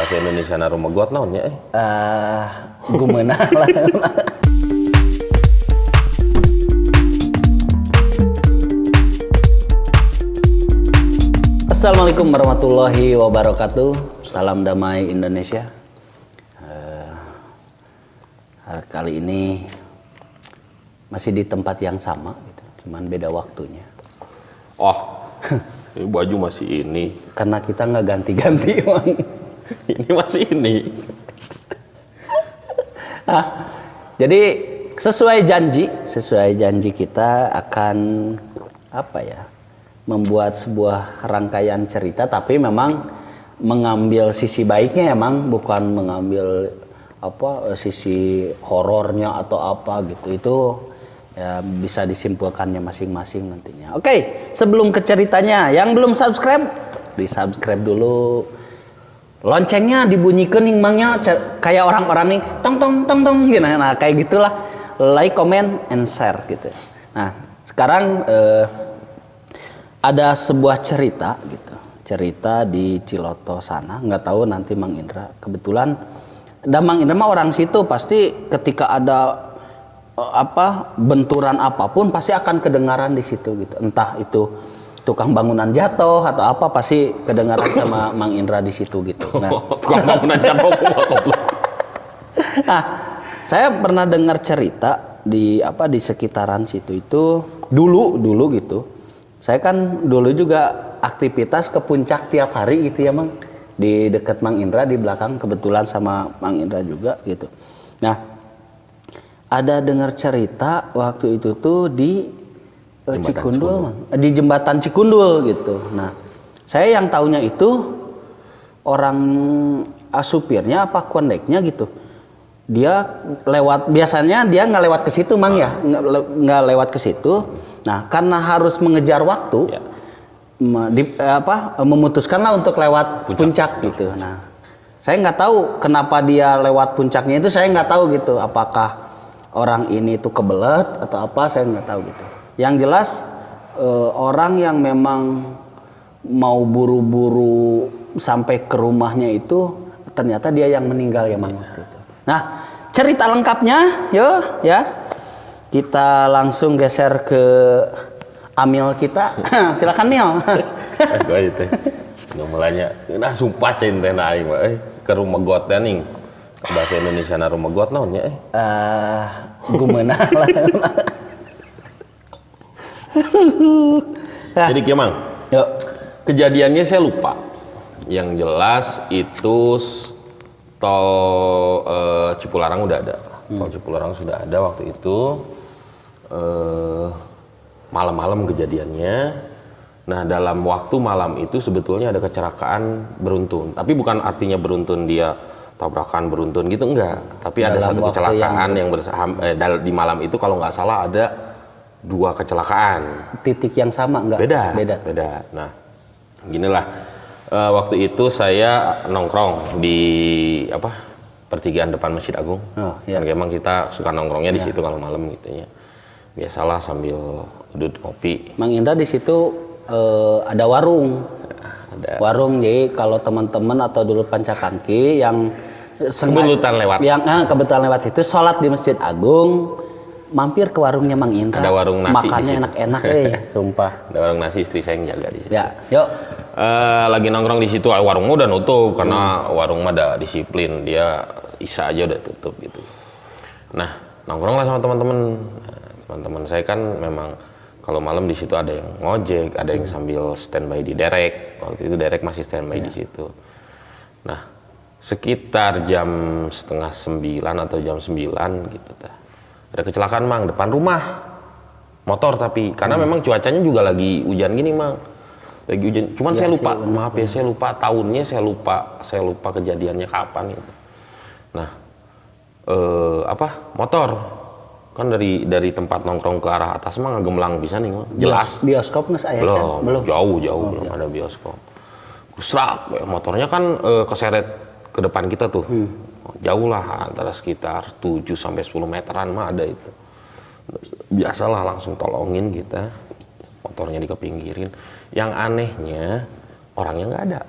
bahasa Indonesia na rumegot naon nya Gumeunah lah. Assalamualaikum warahmatullahi wabarakatuh. Salam damai Indonesia. Kali ini masih di tempat yang sama gitu, cuman beda waktunya. Oh, ini baju masih ini. Karena kita nggak ganti-ganti, Bang. Ini masih ini. Jadi sesuai janji kita akan membuat sebuah rangkaian cerita, tapi memang mengambil sisi baiknya, emang bukan mengambil sisi horornya atau apa gitu. Itu ya bisa disimpulkannya masing-masing nantinya. Oke, sebelum ke ceritanya, yang belum subscribe, di-subscribe dulu. Loncengnya dibunyikan nih mangnya kayak orang-orang nih tong tong gitu. Nah, kayak gitulah. Like, comment, and share gitu. Nah, sekarang ada sebuah cerita gitu. Cerita di Ciloto sana, nggak tahu nanti Mang Indra. Kebetulan Mang Indra mah orang situ, pasti ketika ada benturan apapun pasti akan kedengaran di situ gitu. Entah itu tukang bangunan jatuh atau apa, pasti kedengaran sama Mang Indra di situ gitu. Nah, tukang bangunan jatuh. Nah, saya pernah dengar cerita di sekitaran situ itu dulu gitu. Saya kan dulu juga aktivitas ke puncak tiap hari gitu ya, Mang. Di dekat Mang Indra, di belakang, kebetulan sama Mang Indra juga gitu. Nah, ada dengar cerita waktu itu tuh di Cikundul, Mang. Di jembatan Cikundul gitu. Nah, saya yang taunya itu orang supirnya apa kondeknya gitu. Dia biasanya dia nggak lewat ke situ, Mang, ya, nggak lewat ke situ. Nah, karena harus mengejar waktu, ya, memutuskanlah untuk lewat puncak gitu. Nah, saya nggak tahu kenapa dia lewat puncaknya itu, saya nggak tahu gitu. Apakah orang ini tuh kebelet atau apa, saya nggak tahu gitu. Yang jelas orang yang memang mau buru-buru sampai ke rumahnya itu ternyata dia yang meninggal ya, Mang. Nah, cerita lengkapnya yuk ya. Kita langsung geser ke Amil kita. Silakan, Mil. Gua itu. Mulanya nah sumpah cintena aing mah ke rumegot teh ning. Bahasa Indonesia na rumegot naon nya Gumeunah lah. Jadi kieu, Mang. Yuk. Kejadiannya saya lupa. Yang jelas itu tol Cipularang udah ada. Tol Cipularang sudah ada waktu itu. Malam-malam kejadiannya. Nah, dalam waktu malam itu sebetulnya ada kecelakaan beruntun. Tapi bukan artinya beruntun dia tabrakan beruntun gitu, enggak. Tapi ada satu kecelakaan yang di malam itu kalau nggak salah ada 2 kecelakaan. Titik yang sama enggak? Beda. Nah, ginilah. Waktu itu saya nongkrong di pertigaan depan Masjid Agung. Oh, iya. Memang kita suka nongkrongnya di situ kalau malam gitu ya. Biasalah sambil duduk ngopi. Mang Indra di situ ada warung. Warung, jadi kalau teman-teman atau dulu Pancakangki yang kebetulan lewat situ sholat di Masjid Agung, mampir ke warungnya Mang Indra. Ada warung nasi. Makannya enak-enak, sumpah. Ada warung nasi, istri saya yang jaga di situ. Ya, yuk. Lagi nongkrong di situ, warungnya udah nutup karena warung mah ada disiplin, dia isya aja udah tutup gitu. Nah, nongkrong lah sama teman-teman. Teman-teman saya kan memang kalau malam di situ ada yang ngojek, ada yang sambil standby di derek. Waktu itu derek masih standby di situ. Nah, sekitar jam 8:30 atau jam 9 gitu ada kecelakaan, Mang, depan rumah. Motor tapi karena memang cuacanya juga lagi hujan gini, Mang. Lagi hujan. Cuman ya, saya lupa, maaf ya, saya lupa tahunnya, saya lupa kejadiannya kapan gitu. Nah, motor kan dari tempat nongkrong ke arah atas mah ngegemlang bisa nih, jelas. Bioskop nggak saya belum belum ada bioskop. Kusrak, motornya kan keseret ke depan kita tuh. Jauh lah, antara sekitar 7-10 meteran mah ada itu. Biasalah langsung tolongin kita, motornya dikepinggirin. Yang anehnya orangnya nggak ada.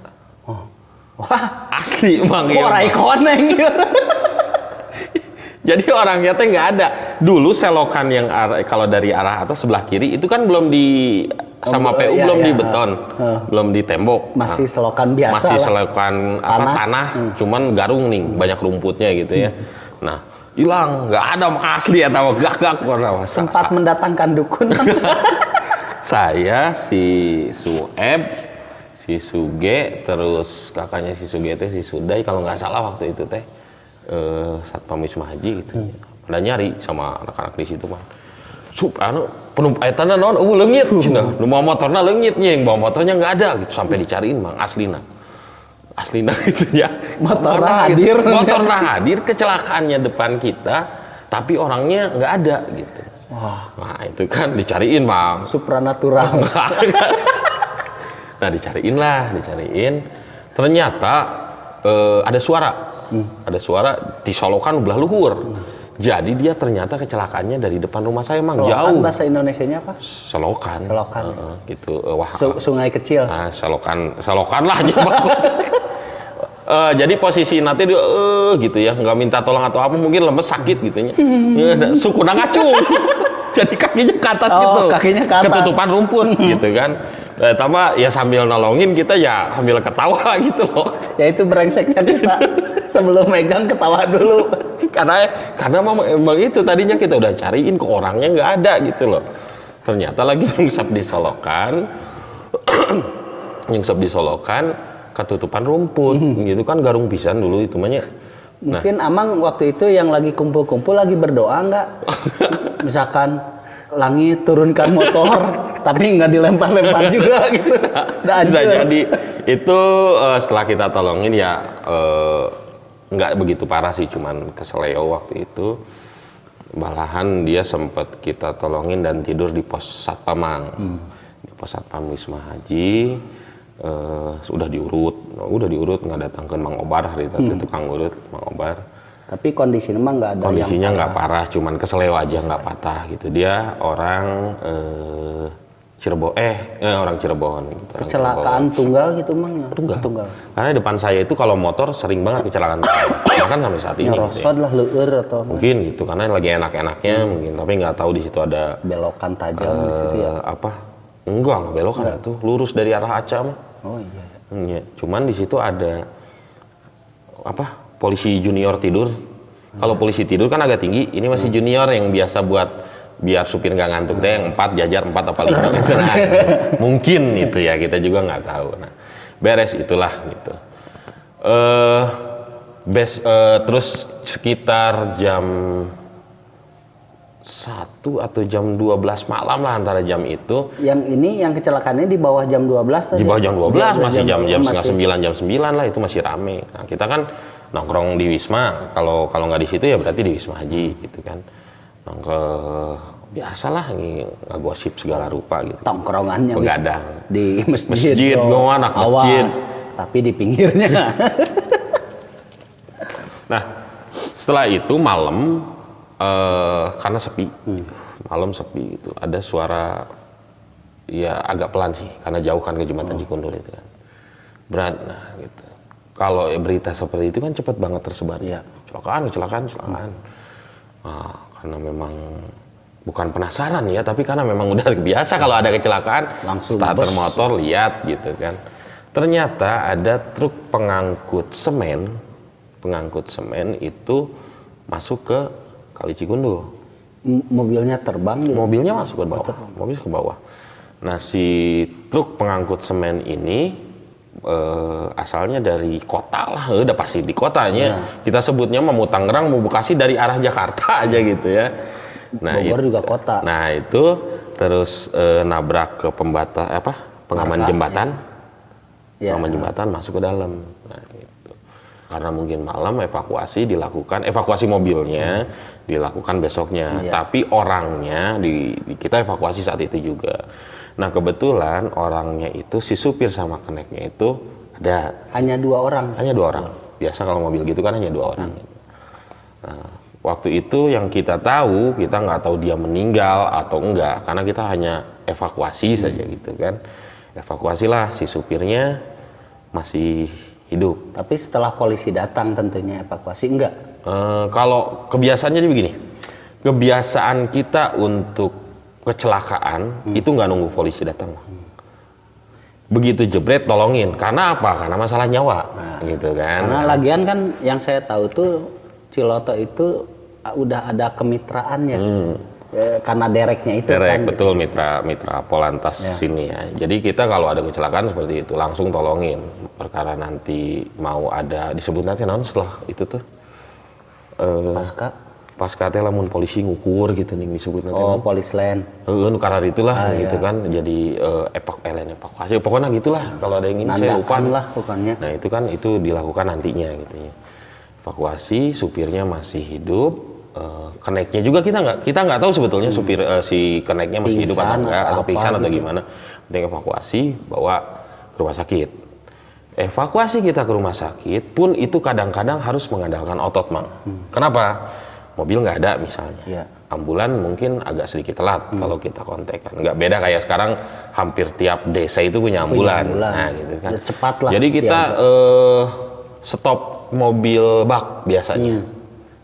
Wah, Asli Bang. kok Iya, Bang. rai koneng. Jadi orangnya teh nggak ada. Dulu selokan yang kalau dari arah atas sebelah kiri itu kan belum di sama PU iya, belum iya. di beton, belum di tembok. Masih selokan biasa Masih lah. selokan apa tanah, cuman garung nih, banyak rumputnya gitu ya. Nah, hilang, nggak ada asli ya tahu gak warna Sempat mendatangkan dukun. Saya si Sueb, si Suge, terus kakaknya si Suge teh si Sudai kalau nggak salah waktu itu teh Satpam Wisma Haji gitu. Pada nyari sama anak-anak di situ mah. Sup, penumpang etana naon leungit cenah. Nu bawa motorna leungit nya, yang bawa motornya nggak ada gitu. Sampai dicariin Bang aslina gitu ya. Motorna hadir. Motorna hadir, kecelakaannya depan kita, tapi orangnya nggak ada gitu. Wah, Nah itu kan dicariin Bang. supranatural. Nah dicariin. Ternyata ada suara. Ada suara disolokan belah luhur. Jadi dia ternyata kecelakaannya dari depan rumah saya Mang, Selokan jauh. bahasa Indonesianya apa? Selokan. Selokan. Gitu. Wah. Sungai kecil. Nah, selokan lah aja Bang. Jadi posisi nanti dia gitu ya, nggak minta tolong atau apa, mungkin lemes sakit gitu ya. Sukuna ngacung. Jadi kakinya ke atas gitu. Kakinya ke atas. Ketutupan rumput gitu kan. Tambah ya sambil nolongin kita ya sambil ketawa gitu loh. Ya itu brengseknya kita. Sebelum megang ketawa dulu. karena emang itu tadinya kita udah cariin ke orangnya nggak ada gitu loh. Ternyata lagi nyungsap di solokan ketutupan rumput gitu kan, garung pisan dulu itu mahnya. Mungkin Amang waktu itu yang lagi kumpul-kumpul lagi berdoa nggak? Misalkan langit turunkan motor, tapi nggak dilempar-lempar juga gitu. Bisa jadi itu setelah kita tolongin ya nggak begitu parah sih, cuman keseleo waktu itu. Malahan dia sempat kita tolongin dan tidur di pos Satpamang, di pos Satpam Wisma Haji. Udah diurut nggak datangkan Mang Obar hari itu tukang urut Mang Obar. Tapi kondisinya mah nggak ada. Kondisinya nggak parah, cuman keseleo aja, nggak patah gitu. Dia orang orang Cirebon gitu. Kecelakaan tunggal gitu Mang? Tunggal. Karena depan saya itu kalau motor sering banget kecelakaan bahkan sampai saat ini gitu Nyerosot lah leur atau mungkin gitu, karena lagi enak-enaknya mungkin, tapi nggak tahu di situ ada belokan tajam di situ ya. Enggak belokan itu lurus dari arah Aca mah. Oh iya. Iya, cuman di situ ada polisi junior tidur. Kalau polisi tidur kan agak tinggi, ini masih junior yang biasa buat biar supir nggak ngantuk teh, yang 4 jajar 4 apa 5 gitu. Nah, mungkin itu ya, kita juga nggak tahu. Nah, beres itulah gitu. Terus sekitar jam 1 atau jam 12 malam lah, antara jam itu. Yang ini yang kecelakaannya di bawah jam 12 Di bawah jam 12 masih jam setengah 9, jam 9 lah, itu masih rame. Nah, kita kan nongkrong di Wisma, kalau nggak di situ ya berarti di Wisma Haji gitu kan. Nongkrong biasalah, ngegosip segala rupa gitu. Tongkrongannya begadang di masjid gue anak masjid. Tapi di pinggirnya. Nah, setelah itu malam karena sepi, malam sepi itu ada suara ya agak pelan sih, karena jauh kan ke jembatan Cikundul itu kan. Berat, nah gitu. Kalau berita seperti itu kan cepat banget tersebar ya. Kecelakaan. Nah, karena memang bukan penasaran ya, tapi karena memang udah biasa kalau ada kecelakaan, langsung starter motor lihat gitu kan. Ternyata ada truk pengangkut semen itu masuk ke Kali Cikundul. Mobilnya terbang gitu. Mobilnya masuk ke bawah. Nah, si truk pengangkut semen ini asalnya dari kota lah, udah pasti di kotanya. Kita sebutnya mau Tangerang, mau Bekasi, dari arah Jakarta aja gitu ya. Nah, Bogor juga kota. Nah, itu terus nabrak ke pembatas pengaman jembatan. Ya. Pengaman jembatan masuk ke dalam. Nah, gitu. Karena mungkin malam evakuasi mobilnya dilakukan besoknya. Tapi orangnya kita evakuasi saat itu juga. Nah, kebetulan orangnya itu si supir sama keneknya itu ada. Hanya 2 orang. Hanya 2 orang. Biasa kalau mobil gitu kan hanya 2 orang. Nah, waktu itu yang kita tahu, kita nggak tahu dia meninggal atau enggak, karena kita hanya evakuasi saja gitu kan. Evakuasilah, si supirnya masih hidup. Tapi setelah polisi datang tentunya evakuasi enggak? Kalau kebiasaannya dia begini, kebiasaan kita untuk kecelakaan itu nggak nunggu polisi datang. Begitu jebret tolongin, karena apa? Karena masalah nyawa, gitu kan. Karena lagian kan yang saya tahu tuh Ciloto itu udah ada kemitraannya. Karena dereknya itu Derek, kan. betul, mitra Polantas sini ya. Jadi kita kalau ada kecelakaan seperti itu langsung tolongin. Perkara nanti mau ada disebut nanti non setelah itu tuh pasca teh lamun polisi ngukur gitu nih disebut nanti. Oh, polisland. Karena itulah gitu kan. Jadi evakuasi pokoknya gitulah kalau ada yang ini saya lupa lah pokoknya. Nah, itu kan itu dilakukan nantinya gitu ya. Evakuasi, supirnya masih hidup. Keneknya juga kita nggak tahu sebetulnya supir si keneknya masih hidup atau enggak, atau pingsan atau gimana. Penting evakuasi, bawa ke rumah sakit. Evakuasi kita ke rumah sakit pun itu kadang-kadang harus mengandalkan otot, Mang. Kenapa? Mobil nggak ada misalnya. Ambulan mungkin agak sedikit telat kalau kita kontekan. Nggak beda kayak sekarang hampir tiap desa itu punya ambulan. Nah, gitu kan. Ya, cepat lah. Jadi kita stop mobil bak biasanya.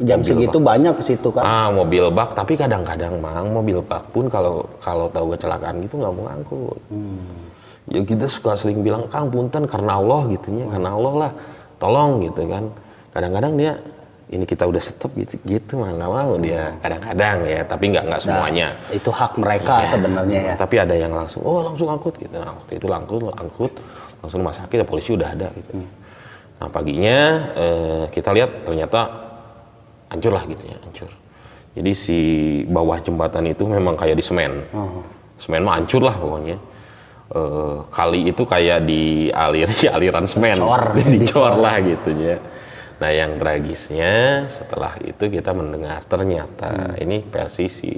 Jam mobil segitu bak. Banyak ke situ kan. Mobil bak, tapi kadang-kadang Mang mobil bak pun kalau tahu kecelakaan gitu nggak mau ngangkut. Ya kita suka sering bilang, Kang punten karena Allah gitunya, karena Allah lah, tolong gitu kan. Kadang-kadang dia ini kita udah stop gitu mah nggak mau dia kadang-kadang ya, tapi nggak semuanya. Itu hak mereka sebenarnya ya. Tapi ada yang langsung angkut gitu. Nah, waktu itu angkut langsung rumah sakit, ya polisi udah ada gitu. Nah paginya kita lihat ternyata hancur lah gitu ya, hancur. Jadi si bawah jembatan itu memang kayak di semen. Semen mah hancur lah pokoknya. Kali itu kayak di aliran semen. Dicor lah gitu ya. Nah yang tragisnya setelah itu kita mendengar ternyata ini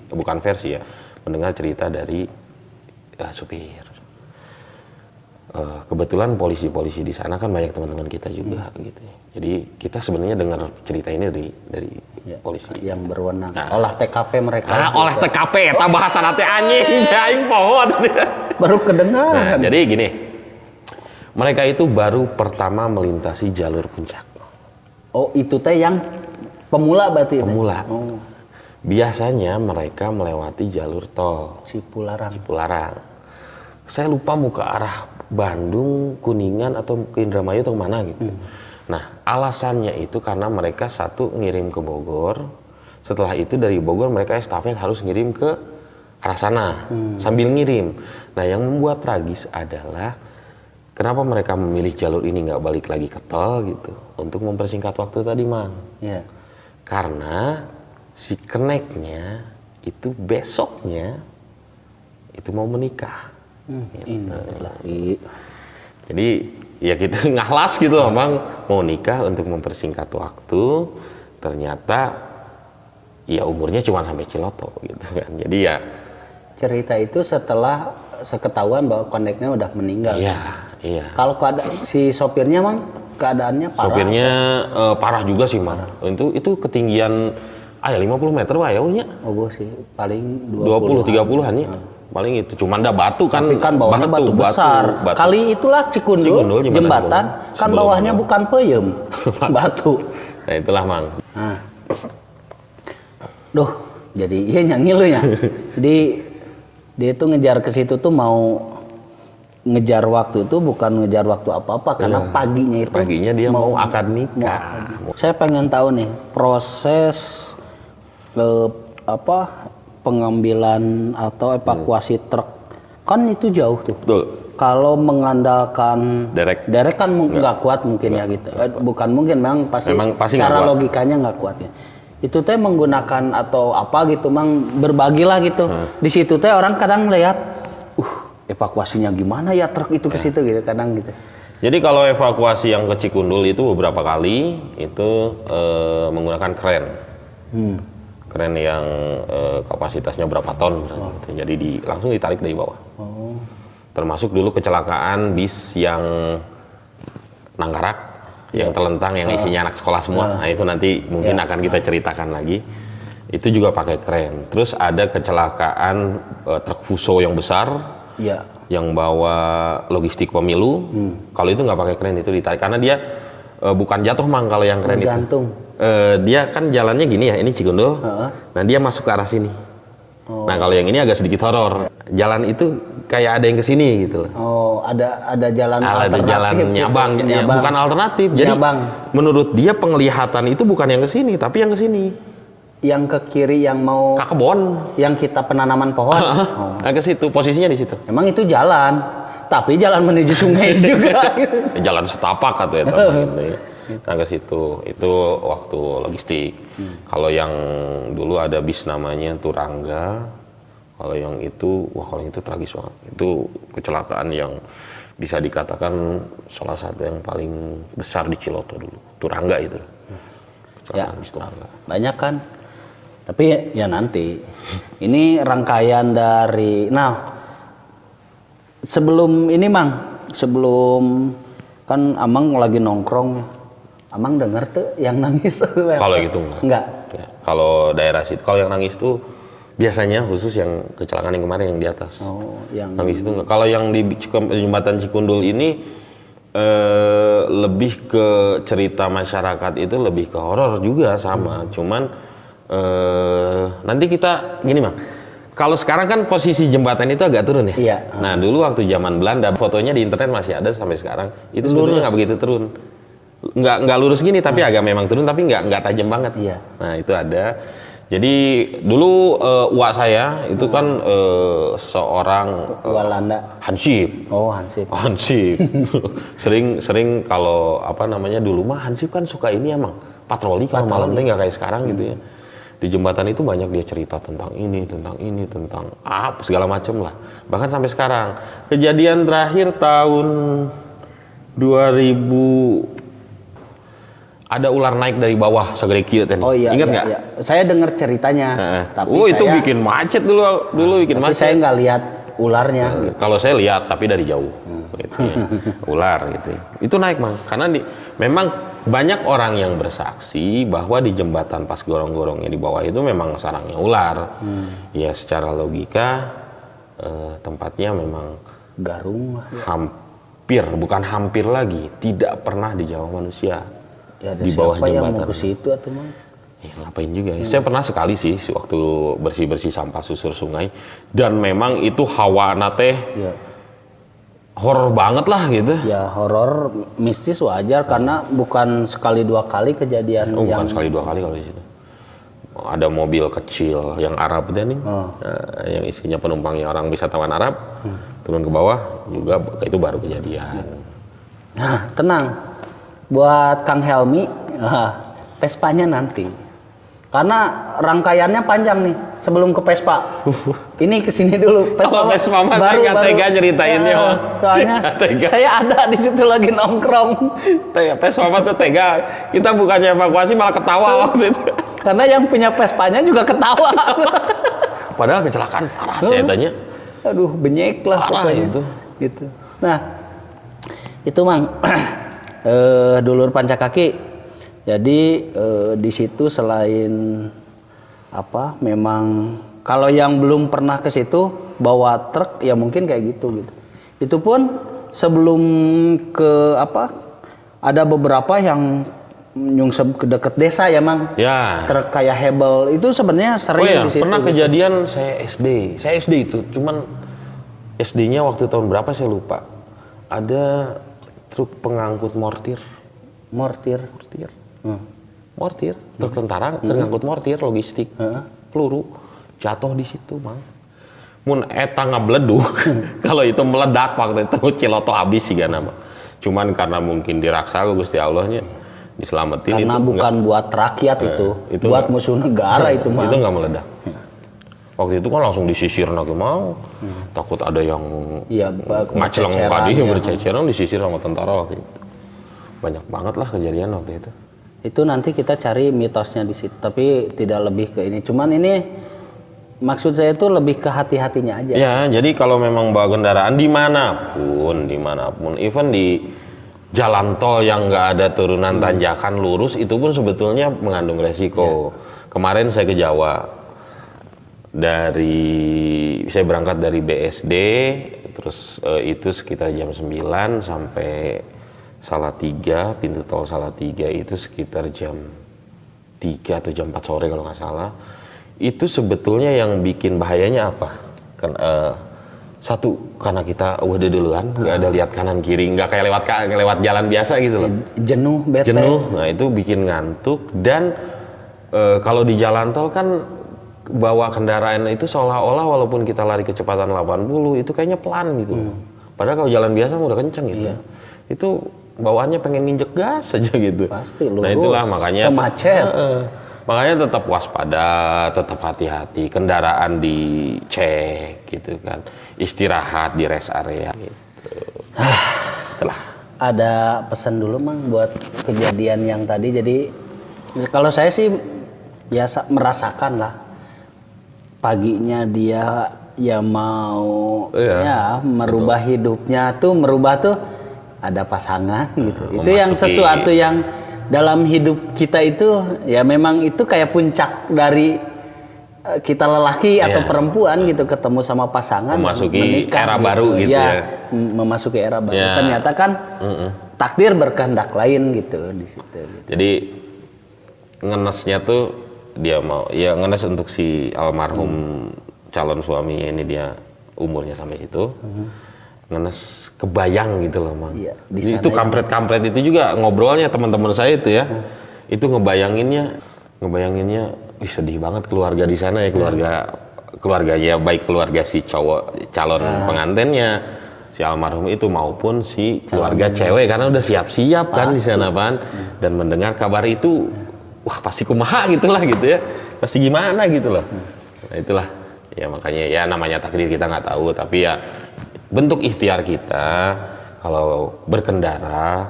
bukan versi ya, mendengar cerita dari supir. Kebetulan polisi-polisi di sana kan banyak teman-teman kita juga gitu ya. Jadi kita sebenarnya dengar cerita ini dari polisi yang berwenang. Olah TKP mereka. Olah TKP, eta bahasa nanti anjing, aing poho. Baru kedengaran. Jadi gini, mereka itu baru pertama melintasi jalur puncak. Oh, itu teh yang pemula berarti? Pemula. Biasanya mereka melewati jalur tol Cipularang. Saya lupa mau ke arah Bandung, Kuningan atau ke Indramayu atau kemana gitu. Nah alasannya itu karena mereka satu ngirim ke Bogor, setelah itu dari Bogor mereka estafet harus ngirim ke arah sana sambil ngirim. Nah yang membuat tragis adalah kenapa mereka memilih jalur ini nggak balik lagi ke tol gitu untuk mempersingkat waktu tadi, Mang. Karena si keneknya itu besoknya itu mau menikah. Jadi ya kita ngahlas gitu loh, Bang, mau nikah untuk mempersingkat waktu, ternyata ya umurnya cuma sampai Ciloto gitu kan. Jadi ya cerita itu setelah seketahuan bahwa koneknya udah meninggal. Iya. Kalau si sopirnya, Mang, keadaannya parah. Sopirnya parah juga sih, Mang. Itu ketinggian 50 meter wah ya nya. Oh, sih paling 20-30-an ya. Paling itu cuman ada batu kan. Tapi kan bawahnya batu besar. Batu. Kali itulah Cikundul jembatan kan bawahnya bukan peyem, batu. Nah itulah, Mang. Nah. Duh, jadi iya nyanyi lu ya. Jadi dia itu ngejar ke situ tuh mau ngejar waktu itu bukan ngejar waktu apa-apa karena paginya dia mau akad nikah. Saya pengen tahu nih proses pengambilan atau evakuasi truk kan itu jauh tuh. Betul. Kalau mengandalkan derek kan nggak kuat mungkin ya gitu. Bukan mungkin, memang pasti cara logikanya nggak kuat ya. Itu teh menggunakan atau apa gitu, Mang, berbagilah gitu. Di situ teh orang kadang lihat, evakuasinya gimana ya truk itu ke situ gitu kadang gitu. Jadi kalau evakuasi yang ke Cikundul itu beberapa kali itu menggunakan kren. Kren yang kapasitasnya berapa ton misalnya gitu. Jadi langsung ditarik dari bawah. Termasuk dulu kecelakaan bis yang Nanggarak yang telentang yang isinya anak sekolah semua. Nah itu nanti mungkin akan kita ceritakan lagi. Itu juga pakai kren. Terus ada kecelakaan truk Fuso yang besar. yang bawa logistik pemilu, kalau itu nggak pakai kren, itu ditarik karena dia bukan jatuh Mang kalau yang kren Gantung. itu. Dia kan jalannya gini ya, ini Cikundul. Nah dia masuk ke arah sini. Nah kalau yang ini agak sedikit horor. Jalan itu kayak ada yang kesini gitu loh. Oh, ada jalan Ada alternatif. jalan gitu. nyabang, ya, bukan alternatif. Jadi Nyabang. menurut dia penglihatan itu bukan yang kesini, tapi yang kesini. Yang ke kiri yang mau Ke kebon. yang kita penanaman pohon. Nah ke situ, posisinya di situ. Emang itu jalan, tapi jalan menuju sungai juga. Jalan setapak atau ya gitu ya. Nah ke situ, itu waktu logistik. Kalau yang dulu ada bis namanya Turangga. Kalau yang itu, wah kalau itu tragis banget. Itu kecelakaan yang bisa dikatakan salah satu yang paling besar di Ciloto dulu. Turangga itu. Kecelakaan bis Turangga. Banyak kan. Tapi ya nanti. Ini rangkaian dari. Nah, sebelum ini Mang, sebelum kan Amang lagi nongkrong ya. Amang denger tuh yang nangis. Kalau gitu enggak. Enggak. Ya, kalau daerah situ, kalau yang nangis tuh biasanya khusus yang kecelakaan yang kemarin yang di atas. Oh, yang Nangis itu enggak. Kalau yang di jembatan Cikundul ini lebih ke cerita masyarakat itu lebih ke horor juga sama. Cuman nanti kita gini Mang. Kalau sekarang kan posisi jembatan itu agak turun ya. Iya. Nah dulu waktu zaman Belanda fotonya di internet masih ada sampai sekarang. Itu sebetulnya nggak begitu turun. Nggak lurus gini tapi agak memang turun tapi nggak tajam banget. Iya. Nah itu ada. Jadi dulu uak saya itu kan seorang Walanda. hansip. Oh, Hansip. Hansip. sering kalau apa namanya dulu mah hansip kan suka ini emang patroli kalau malam tuh nggak kayak sekarang gitu ya. Di jembatan itu banyak dia cerita tentang ini, tentang apa segala macem lah. Bahkan sampai sekarang. Kejadian terakhir tahun 2000 ada ular naik dari bawah segede kieu tadi. Oh iya. Ingat iya, nggak? iya. Saya dengar ceritanya. Tapi itu saya, bikin macet dulu bikin tapi macet. saya nggak lihat ularnya. Kalau saya lihat tapi dari jauh. Gitu ya. Ular gitu. Itu naik Mang. Karena memang banyak orang yang bersaksi bahwa di jembatan pas gorong-gorongnya di bawah itu memang sarangnya ular. Ya secara logika tempatnya memang Garung. bukan hampir lagi, tidak pernah dijawab manusia. Ya, ada di bawah siapa yang jembatan. mau ke situ atau Mang? Ya, ngapain juga ya. Saya pernah sekali sih waktu bersih-bersih sampah susur sungai dan memang itu hawa teh Ya. horor banget lah gitu. Ya horor mistis wajar karena bukan sekali dua kali kejadian yang Bukan sekali dua kali kalau di situ. Ada mobil kecil yang Arab deh nih, yang isinya penumpangnya orang wisatawan Arab, turun ke bawah juga itu baru kejadian. Nah, tenang. Buat Kang Helmi, Vespanya nanti. Karena rangkaiannya panjang nih sebelum ke Vespa. Ini kesini dulu. Kalau Vespa mah saya nggak tega nyeritainnya. Ya, soalnya saya ada di situ lagi nongkrong. Vespa mah tuh tega. Kita bukannya evakuasi malah ketawa waktu itu. Karena yang punya Vespanya juga ketawa. Padahal kecelakaan parah saya tanya. Aduh, benyek lah Parah pokoknya. itu. Gitu. Nah, itu Mang. Dulur Pancakaki. Jadi di situ selain apa, memang kalau yang belum pernah ke situ bawa truk ya mungkin kayak gitu. Itu pun sebelum ke apa, ada beberapa yang nyungsep ke deket desa ya Mang. Ya. Truk kayak hebel itu sebenarnya sering di situ. Pernah kejadian saya SD. Saya SD itu, cuman SD-nya waktu tahun berapa saya lupa. Ada truk pengangkut mortir. Mortir. Mortir, truk tentara pengangkut mortir logistik. Peluru jatuh di situ, Mang. Mun eta ngableduk, kalau itu meledak waktu itu Ciloto habis sih nama. Cuman karena mungkin diraksa Gusti Allahnya diselamatin. Karena itu bukan buat rakyat itu buat musuh negara itu Mang. Itu nggak meledak. Waktu itu kan langsung disisir lagi Mang. Takut ada yang ngaceleng tadi yang berceceran disisir sama tentara waktu itu. Banyak banget lah kejadian waktu itu. Itu nanti kita cari mitosnya di situ, tapi tidak lebih ke ini. Cuman ini maksud saya itu lebih ke hati-hatinya aja. Ya, jadi kalau memang bawa kendaraan dimanapun, even di jalan tol yang nggak ada turunan tanjakan lurus, itu pun sebetulnya mengandung resiko. Kemarin saya ke Jawa, saya berangkat dari BSD, terus itu sekitar jam 9 sampai Salatiga, pintu tol Salatiga itu sekitar jam 3 atau jam 4 sore kalau nggak salah. Itu sebetulnya yang bikin bahayanya apa? Satu, karena kita udah duluan, nggak ada lihat kanan kiri, nggak kayak lewat jalan biasa gitu loh. Jenuh, bete. Nah itu bikin ngantuk. Dan kalau di jalan tol kan bawa kendaraan itu seolah-olah walaupun kita lari kecepatan 80 itu kayaknya pelan gitu. Padahal kalau jalan biasa udah kenceng gitu. Itu bawaannya pengen nginjek gas aja gitu. Pasti lurus. Nah itulah makanya macet. Makanya tetap waspada, tetap hati-hati, kendaraan dicek gitu kan, istirahat di rest area gitu. Itulah. Ada pesan dulu Mang buat kejadian yang tadi. Jadi kalau saya sih biasa merasakan lah, paginya dia ya mau ya merubah hidupnya tuh, merubah tuh ada pasangan gitu. Itu yang sesuatu yang dalam hidup kita itu ya memang itu kayak puncak dari kita lelaki atau perempuan gitu, ketemu sama pasangan, memasuki menikah, era gitu. baru gitu ya. Memasuki era baru. Ternyata kan takdir berkehendak lain gitu di situ. Gitu. Jadi ngenesnya tuh dia mau ya ngenes untuk si almarhum calon suaminya ini, dia umurnya sampai situ. Ngenes kebayang gitu loh Mang. Iya, Itu kampret-kampret itu juga ngobrolnya teman-teman saya itu ya. Itu ngebayanginnya ih sedih banget keluarga di sana ya, keluarganya, baik keluarga si cowok calon pengantinnya, si almarhum itu maupun si keluarga cewek, karena udah siap-siap kan di sana Pan. Dan mendengar kabar itu wah pasti kumaha gitulah gitu ya. Pasti gimana gitu loh. Nah itulah ya, makanya ya namanya takdir kita nggak tahu, tapi ya bentuk ikhtiar kita kalau berkendara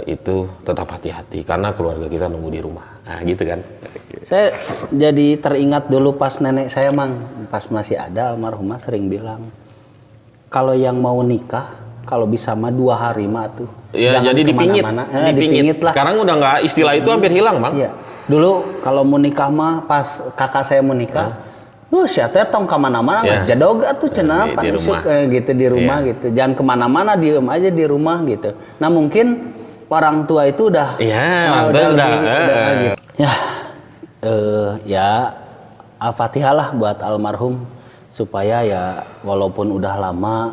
itu tetap hati-hati karena keluarga kita nunggu di rumah. Nah gitu kan. Saya jadi teringat dulu pas nenek saya Mang, pas masih ada almarhumah sering bilang kalau yang mau nikah kalau bisa mah 2 hari mah tuh. Iya, jadi dipingit. Dipingit lah. Sekarang udah nggak, istilah itu hampir hilang Bang. Iya. Dulu kalau mau nikah mah pas kakak saya mau nikah, sia teh tong kemana-mana ngejadog atuh cenah panisuk gitu di rumah gitu. Jangan kemana-mana, diem aja di rumah gitu. Nah mungkin orang tua itu udah udah gitu. Ya Al-Fatihah lah buat almarhum supaya ya walaupun udah lama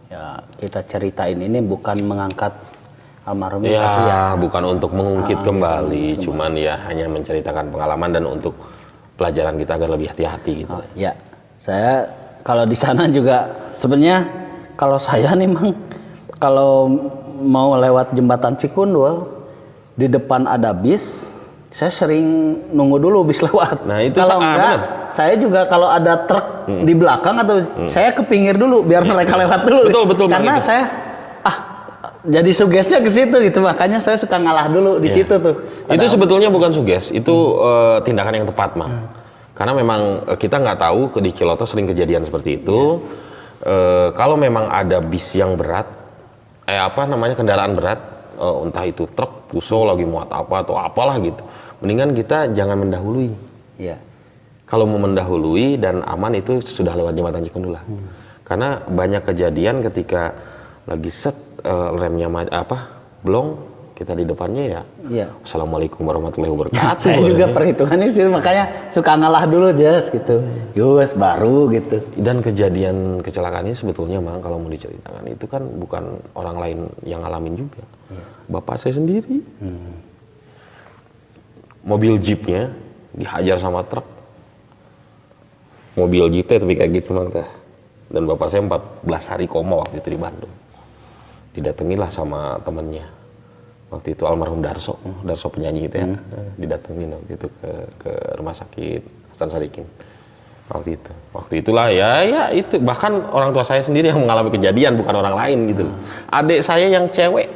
ya kita ceritain ini bukan mengangkat almarhum tapi ya bukan untuk mengungkit kembali, cuman ya hanya menceritakan pengalaman dan untuk pelajaran kita agar lebih hati-hati gitu. Ya, saya kalau di sana juga sebenarnya kalau saya nih Mang, kalau mau lewat jembatan Cikundul di depan ada bis, saya sering nunggu dulu bis lewat. Nah itu kalau enggak, saya juga kalau ada truk di belakang atau saya ke pinggir dulu biar mereka lewat dulu. Betul. Karena saya jadi sugesnya ke situ gitu, makanya saya suka ngalah dulu di situ tuh. Itu sebetulnya bukan suges, itu tindakan yang tepat Mang. Karena memang kita nggak tahu di Ciloto sering kejadian seperti itu. Kalau memang ada bis yang berat, kendaraan berat, entah itu truk, puso lagi muat apa atau apalah gitu, mendingan kita jangan mendahului. Iya. Kalau mau mendahului dan aman itu sudah lewat jembatan Cikundul lah. Karena banyak kejadian ketika lagi remnya blong, kita di depannya ya. Assalamualaikum warahmatullahi wabarakatuh. Saya juga perhitungannya sih, makanya suka ngalah dulu gitu. Yus baru gitu. Dan kejadian kecelakaan ini sebetulnya Mang kalau mau diceritakan itu kan bukan orang lain yang ngalamin juga. Bapak saya sendiri. Mobil jeepnya dihajar sama truk. Mobil jeepnya tapi kayak gitu Mang teh. Dan bapak saya 14 hari koma waktu itu di Bandung. Didatangilah sama temennya waktu itu almarhum Darso penyanyi itu ya, didatengin waktu itu ke rumah sakit Hasan Sadikin waktu itulah ya itu bahkan orang tua saya sendiri yang mengalami kejadian, bukan orang lain gitu. Adik saya yang cewek,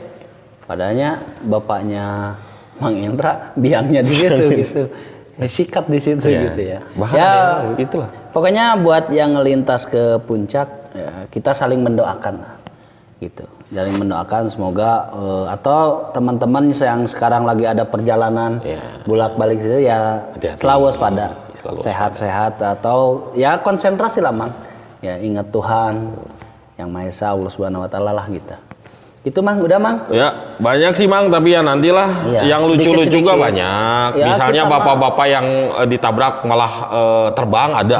padahal bapaknya Mang Indra biangnya di situ gitu. Sikat di situ gitu ya. Bahkan itulah. Pokoknya buat yang ngelintas ke puncak ya, kita saling mendoakan lah. Gitu. Saling mendoakan semoga atau teman-teman yang sekarang lagi ada perjalanan bolak-balik itu ya selalu waspada, sehat-sehat atau ya konsentrasi lah Mang. Ya ingat Tuhan, Yang Maha Esa Allah Subhanahu wa taala lah gitu. Itu Mang, udah Mang. Ya, banyak sih Mang, tapi ya nantilah Iya, yang lucu-lucu juga sedikit-sedikit. banyak. Ya, Misalnya kita bapak-bapak yang ditabrak malah terbang ada.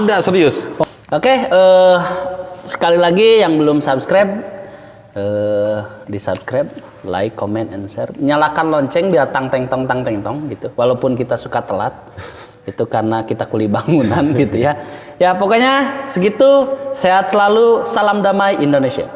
Ada serius. Oke, sekali lagi yang belum subscribe, di subscribe, like, comment, and share. Nyalakan lonceng biar tang teng tong gitu. Walaupun kita suka telat, itu karena kita kuli bangunan gitu ya. Ya pokoknya segitu. Sehat selalu. Salam damai Indonesia.